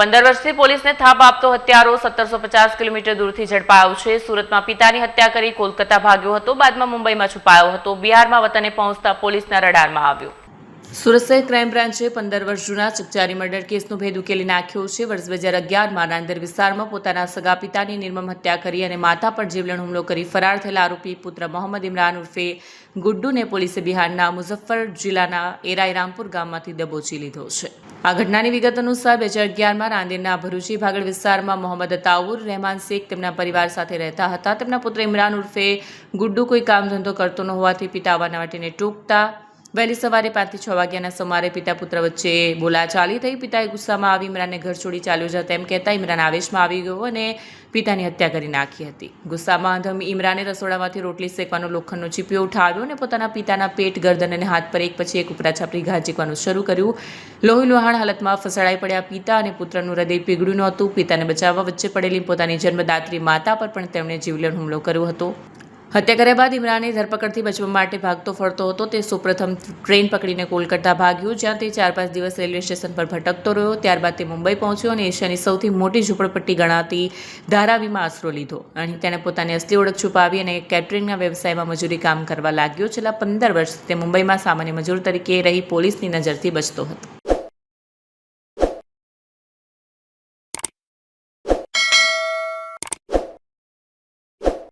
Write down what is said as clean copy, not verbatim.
15 વર્ષથી પોલીસને થાપ આપતો હત્યારો 1750 કિલોમીટર દૂરથી ઝડપાયો છે। સુરતમાં પિતાની હત્યા કરી કોલકાતા ભાગ્યો હતો, બાદમાં મુંબઈમાં છુપાયો હતો। બિહારમાં વતને પહોંચતા પોલીસના રડારમાં આવ્યો। સુરત શહેર ક્રાઇમ બ્રાન્ચે 15 વર્ષ જૂના ચકચારી મર્ડર કેસનો ભેદ ઉકેલી નાખ્યો છે। વર્ષ 2011માં નાંદેડ વિસ્તારમાં પોતાના સગા પિતાની નિર્મમ હત્યા કરી અને માતા પર જીવલેણ હુમલો કરી ફરાર થયેલા આરોપી પુત્ર મોહમ્મદ ઇમરાન ઉર્ફે ગુડ્ડુને પોલીસે બિહારના મુઝફ્ફર જિલ્લાના એરાઈ રામપુર ગામમાંથી દબોચી લીધો છે। આ ઘટનાની વિગત અનુસાર 2011માં નાંદેડના ભરૂચી ભાગળ વિસ્તારમાં મોહમ્મદ અતાઉર રહેમાન શેખ તેમના પરિવાર સાથે રહેતા હતા। તેમના પુત્ર ઇમરાન ઉર્ફે ગુડ્ડુ કોઈ કામ ધંધો કરતો ન હોવાથી પિતા વાટીને ટોકતા વહેલી સવારે 5 થી 6 વાગ્યાના સુમારે પિતા પુત્ર વચ્ચે બોલાચાલી થઈ। પિતાએ ગુસ્સામાં આવી ઇમરાનને ઘર છોડી ચાલ્યો જા તેમ કહેતા ઇમરાન આવેશમાં આવી ગયો અને પિતાની હત્યા કરી નાખી હતી। ગુસ્સામાં અધમ ઇમરાને રસોડામાંથી રોટલી શેકવાનો લોખંડનો ચીપિયો ઉઠાવ્યો અને પોતાના પિતાના પેટ, ગરદન અને હાથ પર એક પછી એક ઉપરા છાપરી ઘા ઝીકવાનું શરૂ કર્યું। લોહી લુહાણ હાલતમાં ફસડાઈ પડ્યા પિતા અને પુત્રનું હૃદય પીગળ્યું નહોતું। પિતાને બચાવવા વચ્ચે પડેલી પોતાની જન્મદાત્રી માતા પર પણ તેમણે જીવલેણ હુમલો કર્યો હતો। હત્યા કર્યા બાદ ઇમરાને ધરપકડથી બચવા માટે ભાગતો ફરતો હતો। તે સૌપ્રથમ ટ્રેન પકડીને કોલકાતા ભાગ્યો, જ્યાં તે 4-5 દિવસ રેલવે સ્ટેશન પર ભટકતો રહ્યો। ત્યારબાદ તે મુંબઈ પહોંચ્યો અને એશિયાની સૌથી મોટી ઝૂંપડપટ્ટી ગણાતી ધારાવીમાં આશરો લીધો। અહીં તેણે પોતાની અસલી ઓળખ છુપાવી અને કેટરિંગના વ્યવસાયમાં મજૂરી કામ કરવા લાગ્યો। છેલ્લા 15 વર્ષથી તે મુંબઈમાં સામાન્ય મજૂર તરીકે રહી પોલીસની નજરથી બચતો હતો।